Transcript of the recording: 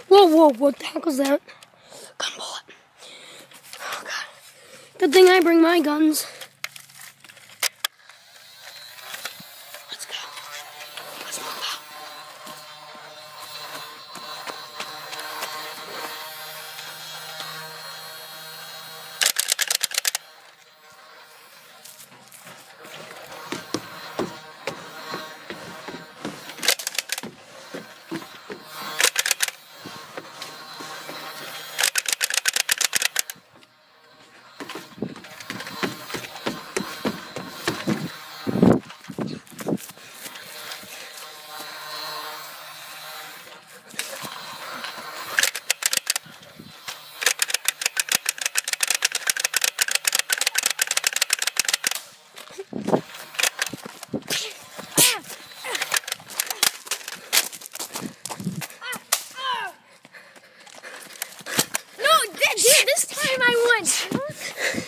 Whoa, what the heck was that? Gun bullet. Oh, God. Good thing I bring my guns. Let's go. Let's move out. This time I won.